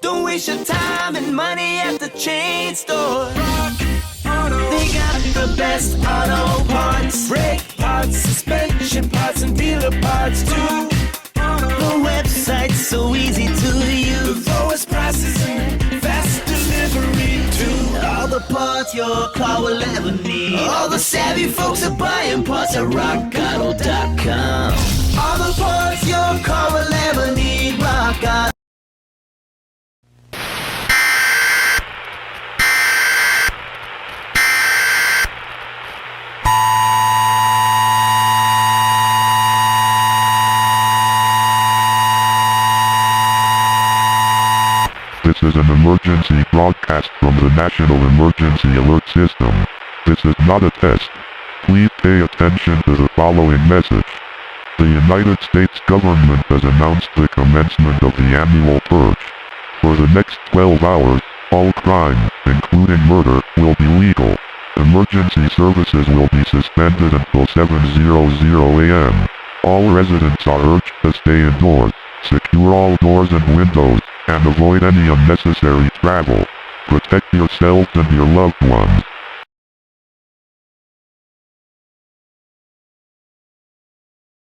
Don't waste your time and money at the chain store. They got the best auto parts, brake parts, suspension parts, and dealer parts too. The website's so easy to use. The lowest prices and fast delivery too. All the parts your car will ever need. All the savvy folks are buying parts at rockauto.com. All the parts your car will ever need. Rock Auto. This is an emergency broadcast from the National Emergency Alert System. This is not a test. Please pay attention to the following message. The United States government has announced the commencement of the annual Purge. For the next 12 hours, all crime, including murder, will be legal. Emergency services will be suspended until 7:00 a.m. All residents are urged to stay indoors, secure all doors and windows, and avoid any unnecessary travel. Protect yourselves and your loved ones.